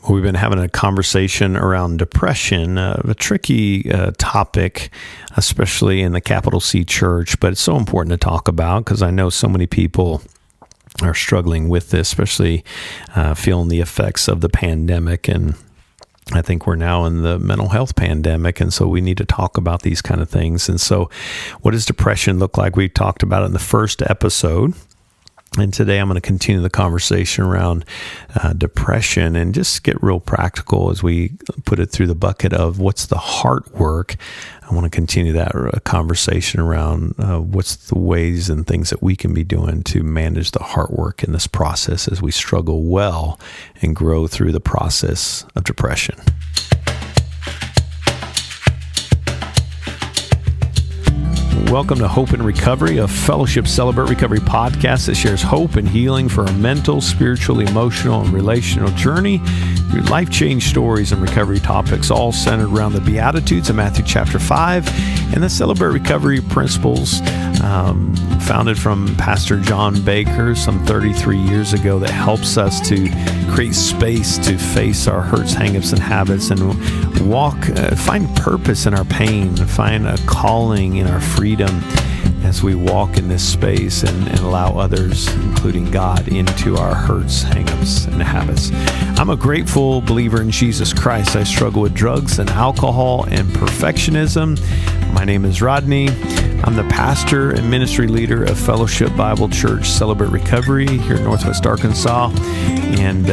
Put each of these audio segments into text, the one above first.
We've been having a conversation around depression, a tricky topic, especially in the capital C church, but it's so important to talk about because I know so many people are struggling with this, especially feeling the effects of the pandemic. And I think we're now in the mental health pandemic, and so we need to talk about these kind of things. And so what does depression look like? We talked about it in the first episode. And today I'm going to continue the conversation around depression and just get real practical as we put it through the bucket of what's the heart work. I want to continue that conversation around what's the ways and things that we can be doing to manage the heart work in this process as we struggle well and grow through the process of depression. Welcome to Hope and Recovery, a Fellowship Celebrate Recovery podcast that shares hope and healing for a mental, spiritual, emotional, and relational journey through life change stories and recovery topics, all centered around the Beatitudes of Matthew chapter 5 and the Celebrate Recovery principles founded from Pastor John Baker some 33 years ago that helps us to create space to face our hurts, hangups, and habits and walk, find purpose in our pain, find a calling in our freedom as we walk in this space and allow others, including God, into our hurts, hangups, and habits. I'm a grateful believer in Jesus Christ. I struggle with drugs and alcohol and perfectionism. My name is Rodney. I'm the pastor and ministry leader of Fellowship Bible Church Celebrate Recovery here in Northwest Arkansas, and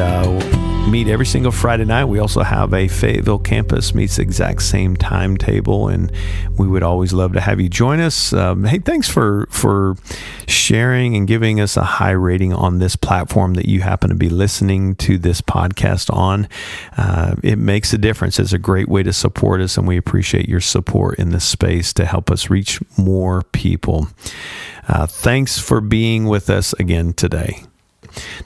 meet every single Friday night. We also have a Fayetteville campus, meets the exact same timetable, and we would always love to have you join us. Hey, thanks for sharing and giving us a high rating on this platform that you happen to be listening to this podcast on. It makes a difference. It's a great way to support us, and we appreciate your support in this space to help us reach more people. Thanks for being with us again today.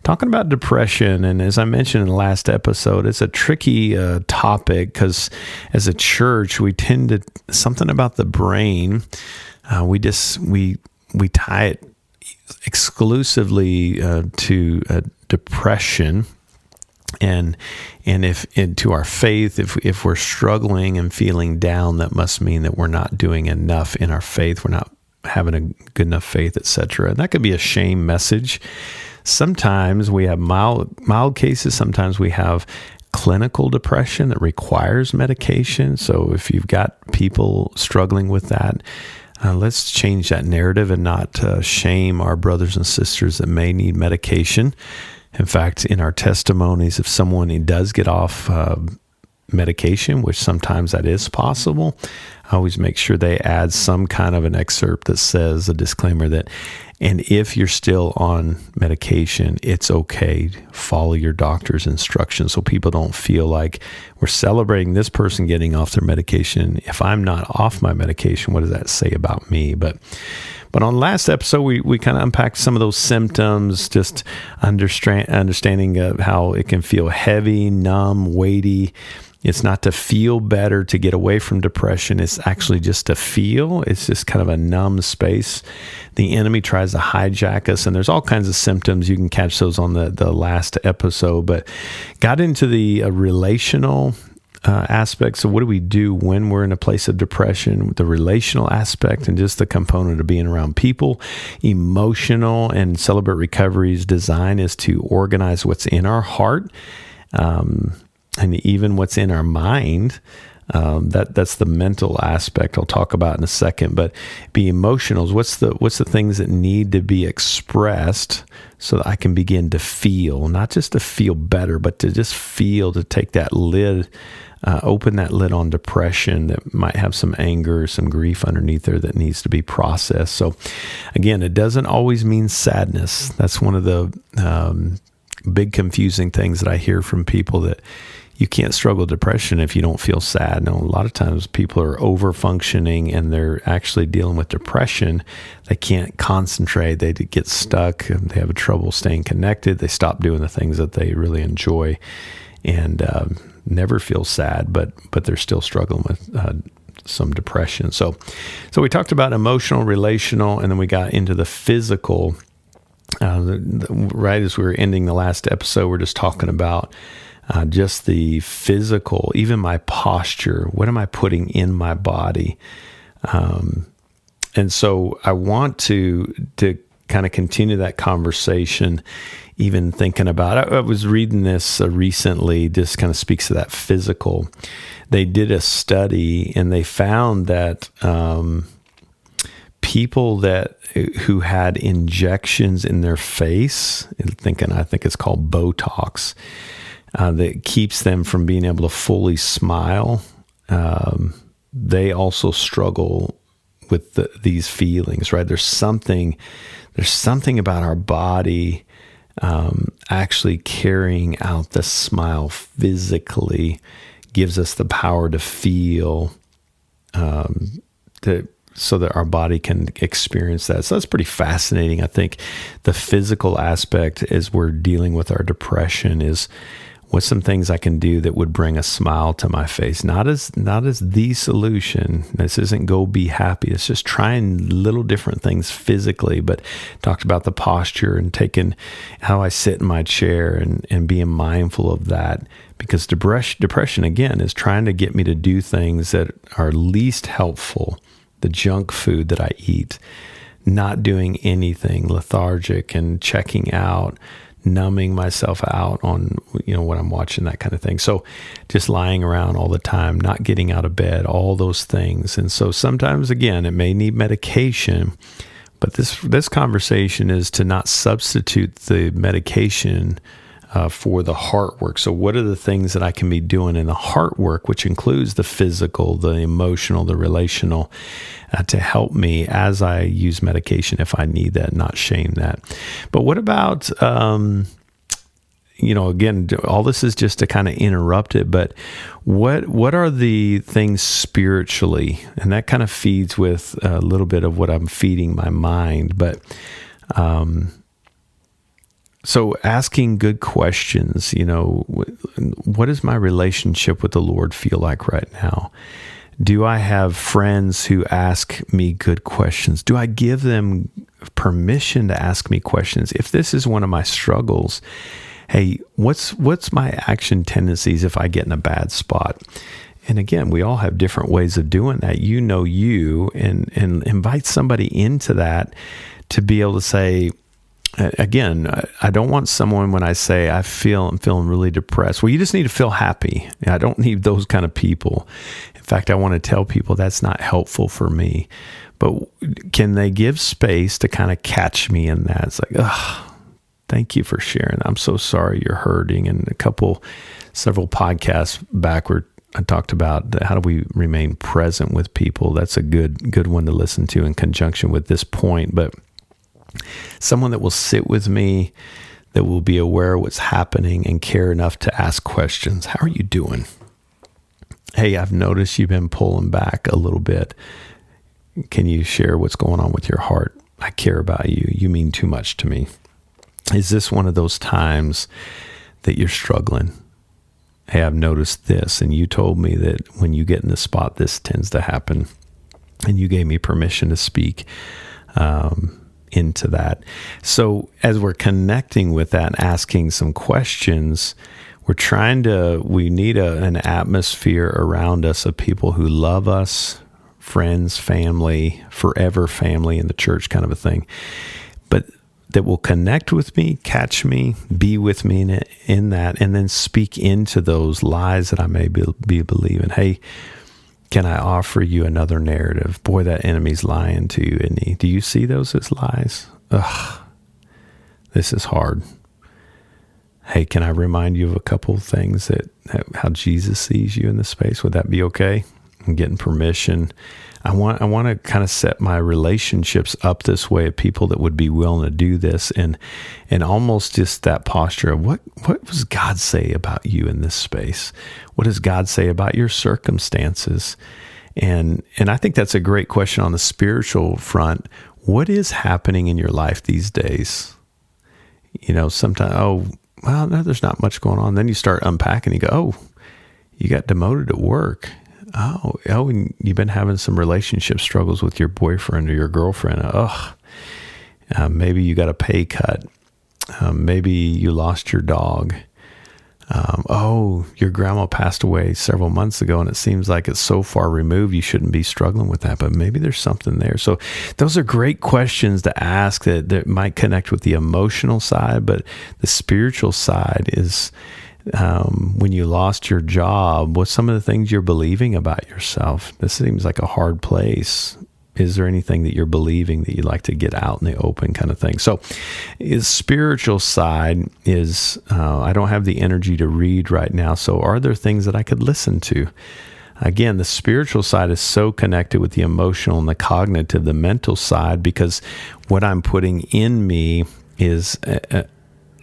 Talking about depression, and as I mentioned in the last episode, it's a tricky topic because as a church, we tend to, something about the brain, we tie it exclusively to depression. And if into our faith, if we're struggling and feeling down, that must mean that we're not doing enough in our faith. We're not having a good enough faith, etc. And that could be a shame message. Sometimes we have mild cases. Sometimes we have clinical depression that requires medication. So if you've got people struggling with that, let's change that narrative and not shame our brothers and sisters that may need medication. In fact, in our testimonies, if someone does get off medication, which sometimes that is possible, I always make sure they add some kind of an excerpt that says a disclaimer that, and if you're still on medication, it's okay to follow your doctor's instructions so people don't feel like we're celebrating this person getting off their medication. If I'm not off my medication, what does that say about me? But on the last episode, we kind of unpacked some of those symptoms, just understanding of how it can feel heavy, numb, weighty. It's not to feel better to get away from depression. It's actually just to feel. It's just kind of a numb space. The enemy tries to hijack us, and there's all kinds of symptoms. You can catch those on the last episode, but got into the relational aspects of what do we do when we're in a place of depression, the relational aspect and just the component of being around people. Emotional and Celebrate Recovery's design is to organize what's in our heart, and even what's in our mind. That's the mental aspect I'll talk about in a second. But be emotional. What's the things that need to be expressed so that I can begin to feel, not just to feel better, but to just feel, to take that lid, open that lid on depression that might have some anger, some grief underneath there that needs to be processed. So again, it doesn't always mean sadness. That's one of the big confusing things that I hear from people, that you can't struggle with depression if you don't feel sad. Now, a lot of times people are over-functioning and they're actually dealing with depression. They can't concentrate. They get stuck. And they have trouble staying connected. They stop doing the things that they really enjoy and never feel sad, but they're still struggling with some depression. So we talked about emotional, relational, and then we got into the physical. Right as we were ending the last episode, we're just talking about just the physical, even my posture. What am I putting in my body? And so I want to kind of continue that conversation, even thinking about, I was reading this recently, just kind of speaks to that physical. They did a study and they found that people who had injections in their face, I think it's called Botox, that keeps them from being able to fully smile, they also struggle with these feelings, right? There's something about our body actually carrying out the smile physically gives us the power to feel, so that our body can experience that. So that's pretty fascinating. I think the physical aspect as we're dealing with our depression is, what's some things I can do that would bring a smile to my face? Not as the solution. This isn't go be happy. It's just trying little different things physically, but talked about the posture and taking how I sit in my chair and being mindful of that, because depression again is trying to get me to do things that are least helpful. The junk food that I eat, not doing anything, lethargic and checking out, numbing myself out on, what I'm watching, that kind of thing. So just lying around all the time, not getting out of bed, all those things. And so sometimes, again, it may need medication, but this conversation is to not substitute the medication for the heart work. So what are the things that I can be doing in the heart work, which includes the physical, the emotional, the relational, to help me as I use medication if I need that, not shame that. But what about, again, all this is just to kind of interrupt it, but what are the things spiritually? And that kind of feeds with a little bit of what I'm feeding my mind, but so asking good questions, what does my relationship with the Lord feel like right now? Do I have friends who ask me good questions? Do I give them permission to ask me questions? If this is one of my struggles, hey, what's my action tendencies if I get in a bad spot? And again, we all have different ways of doing that. And invite somebody into that to be able to say, again, I don't want someone, when I say I'm feeling really depressed, well, you just need to feel happy. I don't need those kind of people. In fact, I want to tell people that's not helpful for me. But can they give space to kind of catch me in that? It's like, thank you for sharing. I'm so sorry you're hurting. And several podcasts back where I talked about how do we remain present with people. That's a good one to listen to in conjunction with this point. But someone that will sit with me, that will be aware of what's happening and care enough to ask questions. How are you doing? Hey, I've noticed you've been pulling back a little bit. Can you share what's going on with your heart? I care about you. You mean too much to me. Is this one of those times that you're struggling? Hey, I've noticed this, and you told me that when you get in the spot, this tends to happen, and you gave me permission to speak into that. So as we're connecting with that and asking some questions, we need an atmosphere around us of people who love us, friends, family, forever family in the church kind of a thing, but that will connect with me, catch me, be with me in that, and then speak into those lies that I may be believing. Hey, can I offer you another narrative? Boy, that enemy's lying to you, isn't he? Do you see those as lies? Ugh, this is hard. Hey, can I remind you of a couple of things how Jesus sees you in this space? Would that be okay? I'm getting permission. I want to kind of set my relationships up this way of people that would be willing to do this, and almost just that posture of what does God say about you in this space? What does God say about your circumstances? And I think that's a great question on the spiritual front. What is happening in your life these days? Sometimes, no, there's not much going on. Then you start unpacking. You go, you got demoted at work. And you've been having some relationship struggles with your boyfriend or your girlfriend. Maybe you got a pay cut. Maybe you lost your dog. Oh, your grandma passed away several months ago, and it seems like it's so far removed, you shouldn't be struggling with that, but maybe there's something there. So those are great questions to ask that might connect with the emotional side, but the spiritual side is, when you lost your job, what's some of the things you're believing about yourself? This seems like a hard place. Is there anything that you're believing that you'd like to get out in the open, kind of thing? So the spiritual side is, I don't have the energy to read right now. So are there things that I could listen to? Again, the spiritual side is so connected with the emotional and the cognitive, the mental side, because what I'm putting in me is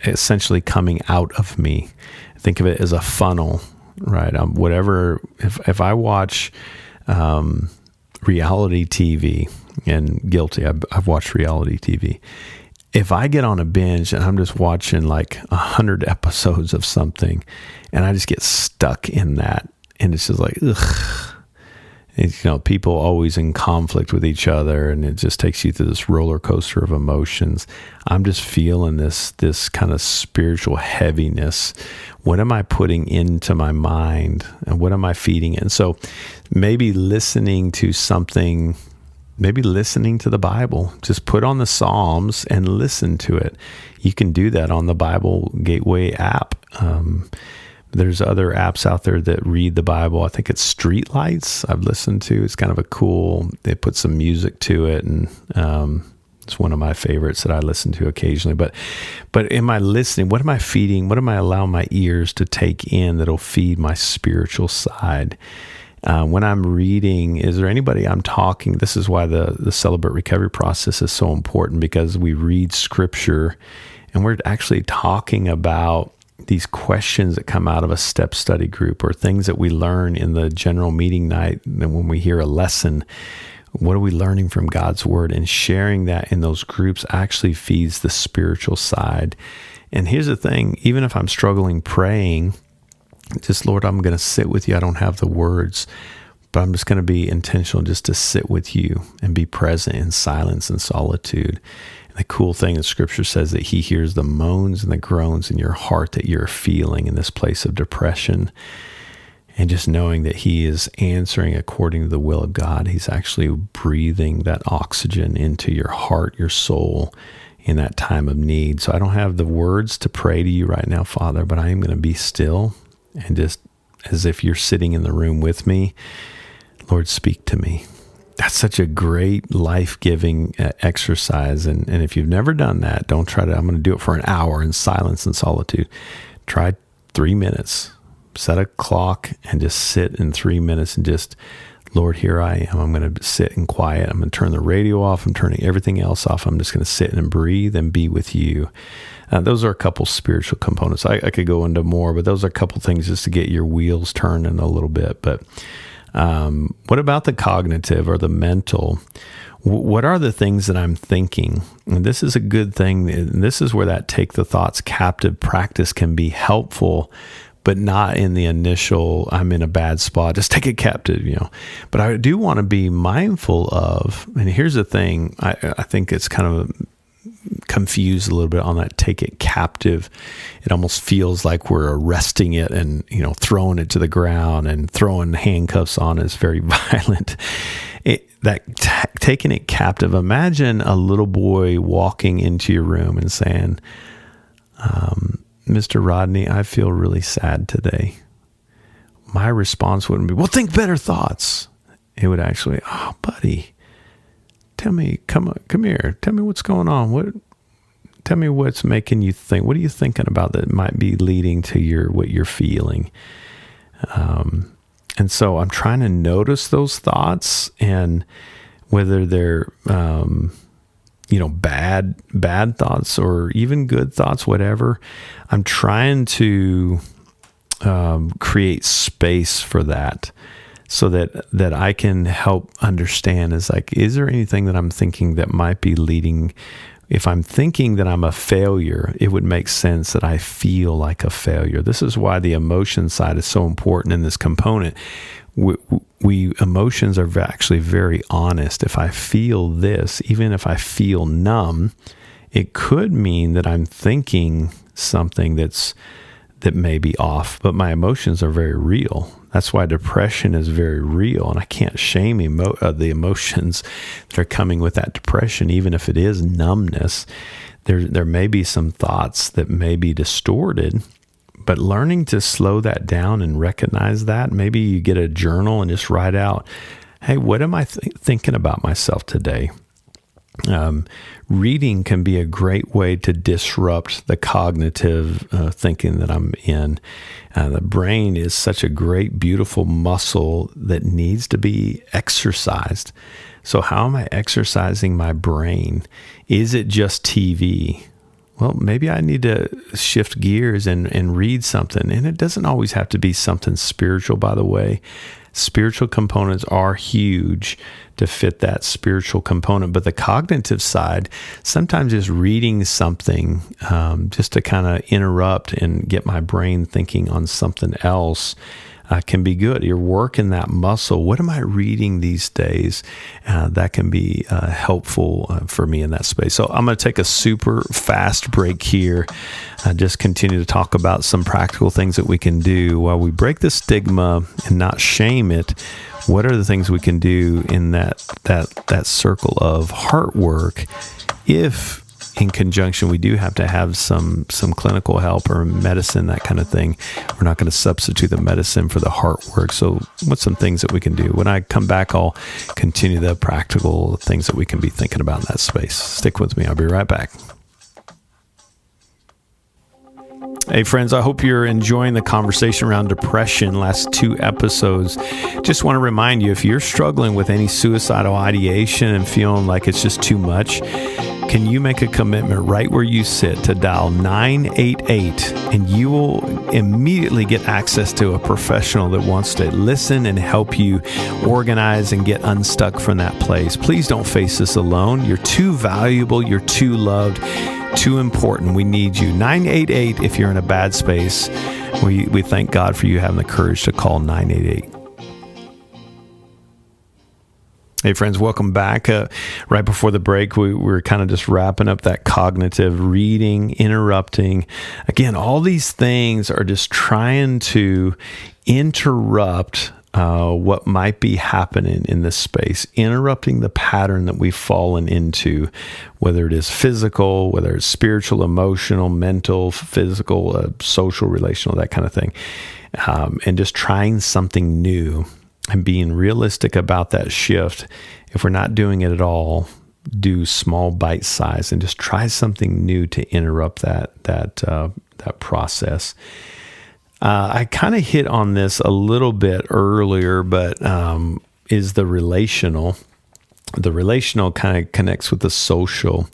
essentially coming out of me. Think of it as a funnel, right? If I watch reality TV, and guilty, I've watched reality TV. If I get on a binge and I'm just watching like 100 episodes of something, and I just get stuck in that, and it's just like, ugh. It's, people always in conflict with each other, and it just takes you through this roller coaster of emotions. I'm just feeling this kind of spiritual heaviness. What am I putting into my mind, and what am I feeding it? And so maybe listening to something, maybe listening to the Bible, just put on the Psalms and listen to it. You can do that on the Bible Gateway app. There's other apps out there that read the Bible. I think it's Streetlights I've listened to. It's kind of a cool, they put some music to it, and it's one of my favorites that I listen to occasionally. But am I listening? What am I feeding? What am I allowing my ears to take in that'll feed my spiritual side? When I'm reading, is there anybody I'm talking? This is why the Celebrate Recovery process is so important, because we read scripture and we're actually talking about these questions that come out of a step study group, or things that we learn in the general meeting night. And when we hear a lesson, what are we learning from God's word? And sharing that in those groups actually feeds the spiritual side. And here's the thing, even if I'm struggling praying, just, Lord, I'm going to sit with you. I don't have the words, but I'm just going to be intentional just to sit with you and be present in silence and solitude. The cool thing is Scripture says that He hears the moans and the groans in your heart that you're feeling in this place of depression. And just knowing that He is answering according to the will of God. He's actually breathing that oxygen into your heart, your soul, in that time of need. So I don't have the words to pray to you right now, Father, but I am going to be still, and just as if you're sitting in the room with me, Lord, speak to me. That's such a great life-giving exercise. And if you've never done that, don't try to. I'm going to do it for an hour in silence and solitude. Try 3 minutes. Set a clock and just sit in 3 minutes and just, Lord, here I am. I'm going to sit in quiet. I'm going to turn the radio off. I'm turning everything else off. I'm just going to sit and breathe and be with you. Those are a couple spiritual components. I could go into more, but those are a couple things just to get your wheels turning a little bit. But what about the cognitive or the mental? What are the things that I'm thinking? And this is a good thing. And this is where that take the thoughts captive practice can be helpful, but not in the initial, I'm in a bad spot, just take it captive, But I do want to be mindful of, and here's the thing, I think it's kind of confused a little bit on that take it captive. It almost feels like we're arresting it and, throwing it to the ground and throwing handcuffs on is very violent. Taking it captive, imagine a little boy walking into your room and saying, Mr. Rodney, I feel really sad today. My response wouldn't be, well, think better thoughts. It would actually, oh, buddy, tell me, come here. Tell me what's going on. Tell me what's making you think. What are you thinking about that might be leading to what you're feeling? And so I'm trying to notice those thoughts, and whether they're, bad thoughts or even good thoughts, whatever. I'm trying to create space for that, so that I can help understand is there anything that I'm thinking that might be leading? If I'm thinking that I'm a failure, it would make sense that I feel like a failure. This is why the emotion side is so important in this component. Emotions are actually very honest. If I feel this, even if I feel numb, it could mean that I'm thinking something that's that may be off, but my emotions are very real. That's why depression is very real, and I can't shame the emotions that are coming with that depression, even if it is numbness. There may be some thoughts that may be distorted, but learning to slow that down and recognize that. Maybe you get a journal and just write out, hey, what am I thinking about myself today? Reading can be a great way to disrupt the cognitive thinking that I'm in. The brain is such a great, beautiful muscle that needs to be exercised. So how am I exercising my brain? Is it just TV? Well, maybe I need to shift gears and read something. And it doesn't always have to be something spiritual, by the way. Spiritual components are huge to fit that spiritual component. But the cognitive side, sometimes just reading something just to kind of interrupt and get my brain thinking on something else can be good. You're working that muscle. What am I reading these days? That can be helpful for me in that space. So I'm going to take a super fast break here. Just continue to talk about some practical things that we can do while we break the stigma and not shame it. What are the things we can do in that circle of heart work if in conjunction we do have to have some clinical help or medicine, that kind of thing? We're not going to substitute the medicine for the heart work. So what's some things that we can do? When I come back, I'll continue the practical things that we can be thinking about in that space. Stick with me. I'll be right back. Hey friends, I hope you're enjoying the conversation around depression. Last 2 episodes. Just want to remind you, if you're struggling with any suicidal ideation and feeling like it's just too much, can you make a commitment right where you sit to dial 988, and you will immediately get access to a professional that wants to listen and help you organize and get unstuck from that place. Please don't face this alone. You're too valuable. You're too loved. Too important. We need you. 988 if you're in a bad space. We thank God for you having the courage to call 988. Hey friends, welcome back. Right before the break, we were kind of just wrapping up that cognitive reading, interrupting. Again, all these things are just trying to interrupt what might be happening in this space, interrupting the pattern that we've fallen into, whether it is physical, whether it's spiritual, emotional, mental, physical, social, relational, that kind of thing, and just trying something new and being realistic about that shift. If we're not doing it at all, do small bite size and just try something new to interrupt that process. I kind of hit on this a little bit earlier, but is the relational. The relational kind of connects with the social.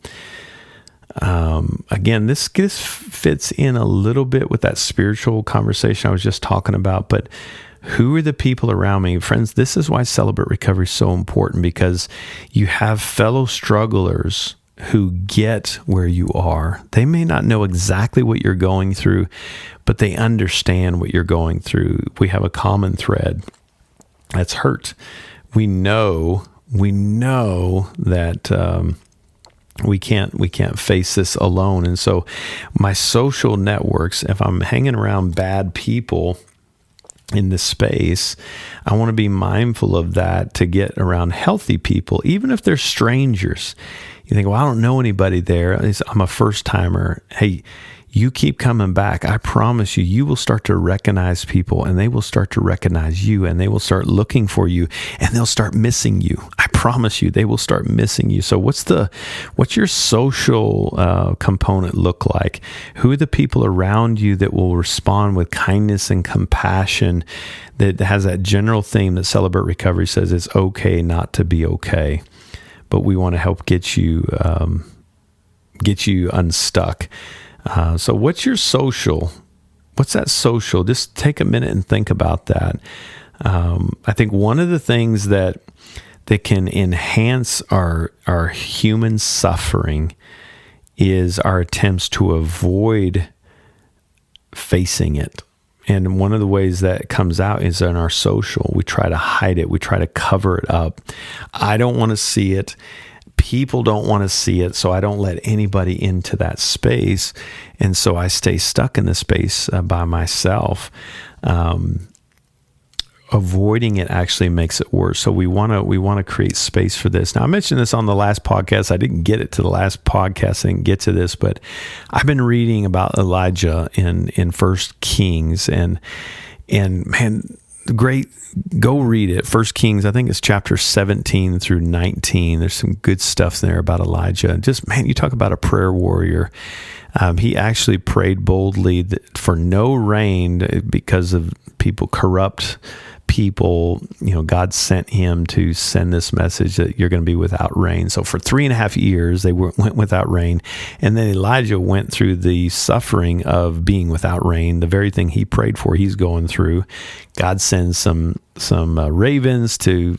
Again, this fits in a little bit with that spiritual conversation I was just talking about, but who are the people around me? Friends, this is why Celebrate Recovery is so important, because you have fellow strugglers who get where you are. They may not know exactly what you're going through, but they understand what you're going through. We have a common thread. That's hurt. We know that we can't face this alone. And so my social networks, if I'm hanging around bad people in this space, I want to be mindful of that to get around healthy people, even if they're strangers. You think, well, I don't know anybody there. I'm a first timer. Hey, you keep coming back. I promise you, you will start to recognize people, and they will start to recognize you, and they will start looking for you, and they'll start missing you. I promise you, they will start missing you. So what's your social component look like? Who are the people around you that will respond with kindness and compassion, that has that general theme that Celebrate Recovery says it's okay not to be okay, but we want to help get you unstuck. So what's your social? What's that social? Just take a minute and think about that. I think one of the things that can enhance our human suffering is our attempts to avoid facing it. And one of the ways that comes out is in our social. We try to hide it. We try to cover it up. I don't want to see it. people don't want to see it, so I don't let anybody into that space. And so I stay stuck in the space by myself. Avoiding it actually makes it worse. So we want to create space for this. Now, I mentioned this on the last podcast. I didn't get it to the last podcast. I didn't get to this, but I've been reading about Elijah in First Kings, and man, great. Go read it. First Kings, I think it's chapter 17 through 19. There's some good stuff there about Elijah. Just, man, you talk about a prayer warrior. He actually prayed boldly for no rain because of corrupt people. God sent him to send this message that you're going to be without rain. So for 3.5 years, they went without rain. And then Elijah went through the suffering of being without rain. The very thing he prayed for, he's going through. God sends some ravens to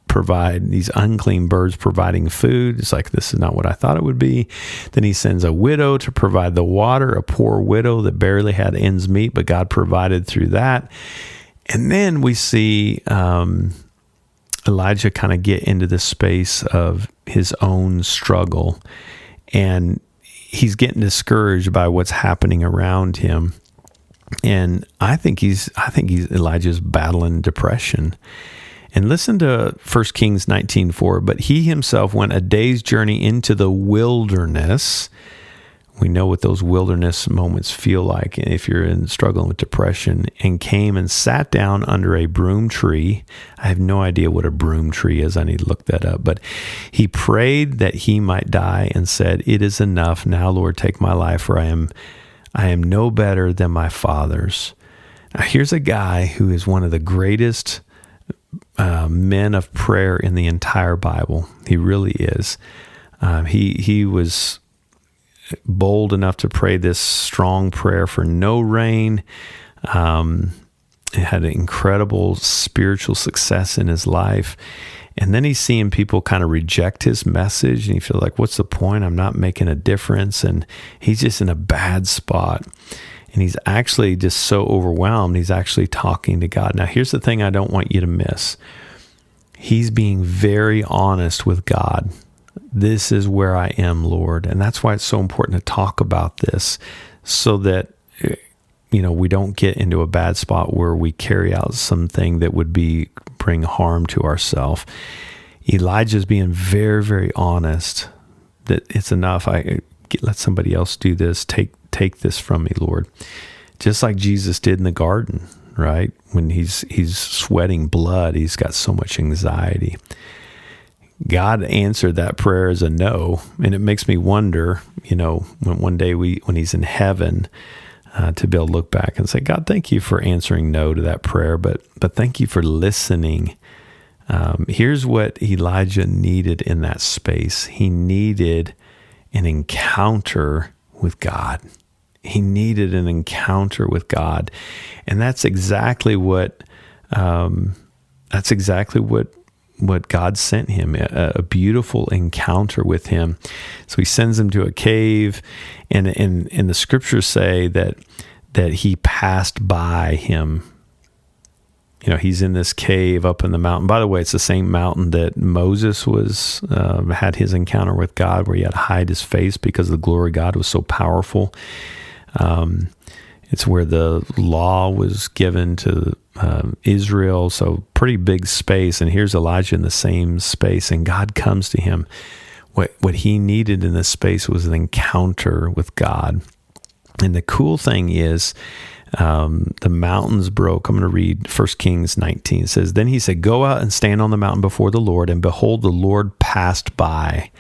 provide these unclean birds providing food. It's like, this is not what I thought it would be. Then he sends a widow to provide the water, a poor widow that barely had ends meet, but God provided through that. And then we see Elijah kind of get into the space of his own struggle, and he's getting discouraged by what's happening around him. And I think Elijah's battling depression. And listen to 1 Kings 19:4. But he himself went a day's journey into the wilderness. We know what those wilderness moments feel like if you're struggling with depression, and came and sat down under a broom tree. I have no idea what a broom tree is. I need to look that up. But he prayed that he might die and said, "It is enough. Now, Lord, take my life, for I am no better than my fathers." Now, here's a guy who is one of the greatest men of prayer in the entire Bible. He really is. He was bold enough to pray this strong prayer for no rain. He had an incredible spiritual success in his life. And then he's seeing people kind of reject his message, and he feels like, what's the point? I'm not making a difference. And he's just in a bad spot. And he's actually just so overwhelmed, he's actually talking to God. Now, here's the thing I don't want you to miss. He's being very honest with God. This is where I am, Lord. And that's why it's so important to talk about this, so that we don't get into a bad spot where we carry out something that would bring harm to ourselves. Elijah's being very, very honest that it's enough. Let somebody else do this. Take this from me, Lord. Just like Jesus did in the garden, right? When he's sweating blood, he's got so much anxiety. God answered that prayer as a no, and it makes me wonder, when one day when he's in heaven, to be able to look back and say, God, thank you for answering no to that prayer, but thank you for listening. Here's what Elijah needed in that space. He needed an encounter with God. He needed an encounter with God, and that's exactly what God sent him, a beautiful encounter with him. So he sends him to a cave, and the scriptures say that he passed by him. He's in this cave up in the mountain. By the way, it's the same mountain that Moses had his encounter with God, where he had to hide his face because the glory of God was so powerful. It's where the law was given to Israel, so pretty big space. And here's Elijah in the same space, and God comes to him. What he needed in this space was an encounter with God. And the cool thing is, the mountains broke. I'm going to read 1 Kings 19. It says, "Then he said, 'Go out and stand on the mountain before the Lord, and behold, the Lord passed by.'"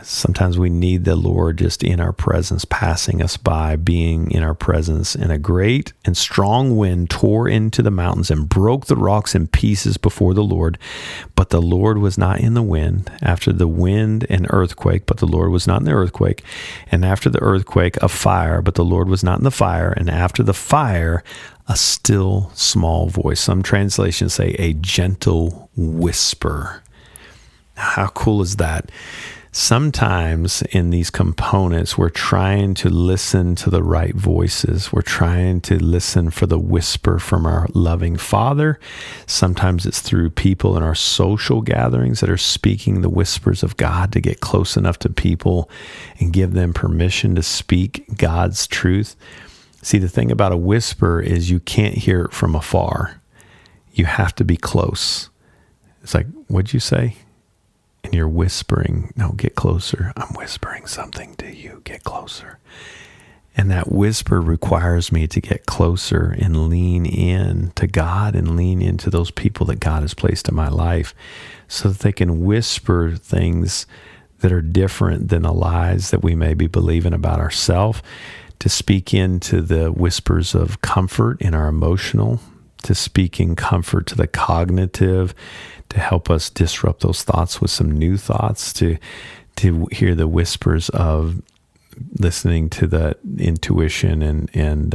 Sometimes we need the Lord just in our presence, passing us by, being in our presence. And a great and strong wind tore into the mountains and broke the rocks in pieces before the Lord. But the Lord was not in the wind. After the wind, an earthquake, but the Lord was not in the earthquake. And after the earthquake, a fire, but the Lord was not in the fire. And after the fire, a still small voice. Some translations say a gentle whisper. How cool is that? sometimes in these components, we're trying to listen to the right voices. We're trying to listen for the whisper from our loving Father. Sometimes it's through people in our social gatherings that are speaking the whispers of God to get close enough to people and give them permission to speak God's truth. See, the thing about a whisper is you can't hear it from afar. You have to be close. It's like, what'd you say? And you're whispering, no, get closer. I'm whispering something to you. Get closer. And that whisper requires me to get closer and lean in to God and lean into those people that God has placed in my life so that they can whisper things that are different than the lies that we may be believing about ourselves, to speak into the whispers of comfort in our emotional, to speak in comfort to the cognitive, to help us disrupt those thoughts with some new thoughts, to hear the whispers of listening to the intuition and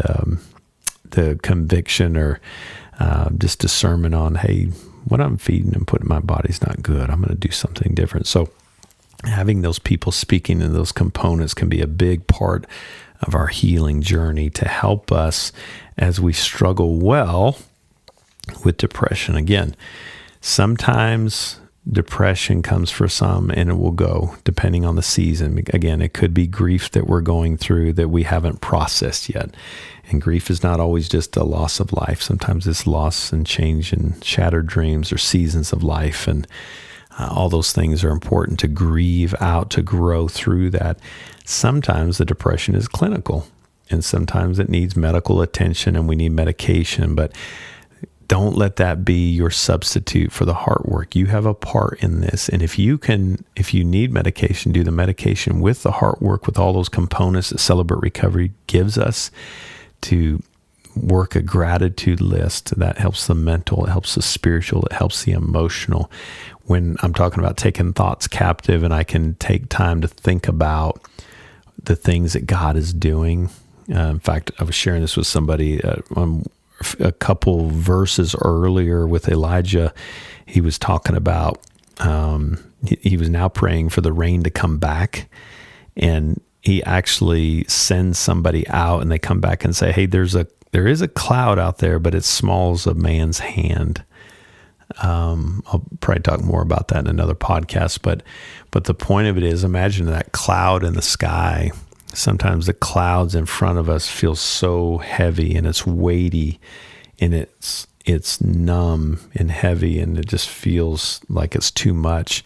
the conviction or just discernment on, hey, what I'm feeding and putting in my body's not good. I'm going to do something different. So having those people speaking in those components can be a big part of our healing journey to help us as we struggle well with depression. Again, sometimes depression comes for some and it will go depending on the season. Again, it could be grief that we're going through that we haven't processed yet. And grief is not always just a loss of life. Sometimes it's loss and change and shattered dreams or seasons of life. And all those things are important to grieve out, to grow through that. Sometimes the depression is clinical and sometimes it needs medical attention and we need medication, but don't let that be your substitute for the heart work. You have a part in this. And if you need medication, do the medication with the heart work, with all those components that Celebrate Recovery gives us, to work a gratitude list. That helps the mental, it helps the spiritual, it helps the emotional. When I'm talking about taking thoughts captive and I can take time to think about the things that God is doing. In fact, I was sharing this with somebody a couple verses earlier with Elijah. He was talking about, he was now praying for the rain to come back, and he actually sends somebody out and they come back and say, hey, there is a cloud out there, but it's small as a man's hand. I'll probably talk more about that in another podcast, but the point of it is, imagine that cloud in the sky. Sometimes the clouds in front of us feel so heavy and it's weighty and it's numb and heavy and it just feels like it's too much.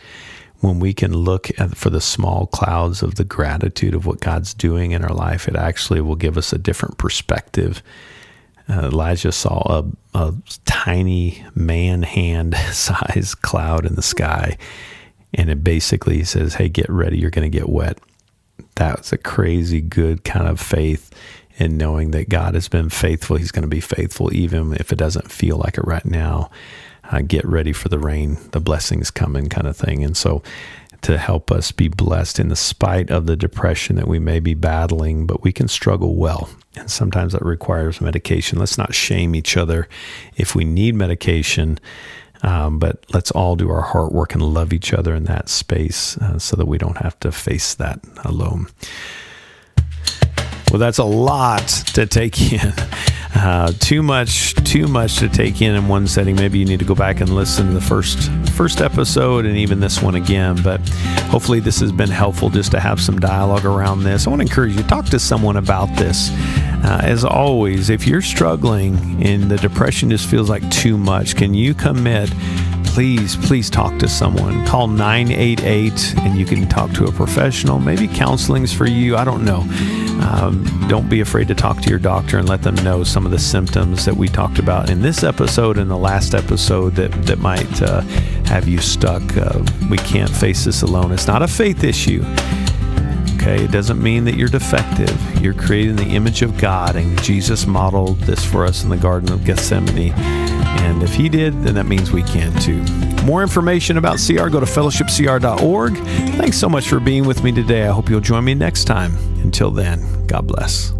When we can look for the small clouds of the gratitude of what God's doing in our life, it actually will give us a different perspective. Elijah saw a tiny man hand size cloud in the sky, and it basically says, hey, get ready, you're going to get wet. That's a crazy good kind of faith in knowing that God has been faithful. He's going to be faithful even if it doesn't feel like it right now. Get ready for the rain, the blessings coming kind of thing. And so to help us be blessed in the spite of the depression that we may be battling, but we can struggle well. And sometimes that requires medication. Let's not shame each other if we need medication, but let's all do our heart work and love each other in that space so that we don't have to face that alone. Well, that's a lot to take in. Too much to take in one setting. Maybe you need to go back and listen to the first episode and even this one again. But hopefully this has been helpful just to have some dialogue around this. I want to encourage you to talk to someone about this. As always, if you're struggling and the depression just feels like too much, can you commit? Please talk to someone. Call 988 and you can talk to a professional. Maybe counseling's for you. I don't know. Don't be afraid to talk to your doctor and let them know some of the symptoms that we talked about in this episode and the last episode that might have you stuck. We can't face this alone. It's not a faith issue. Okay, it doesn't mean that you're defective. You're created in the image of God, and Jesus modeled this for us in the Garden of Gethsemane. And if he did, then that means we can too. More information about CR, go to fellowshipcr.org. Thanks so much for being with me today. I hope you'll join me next time. Until then, God bless.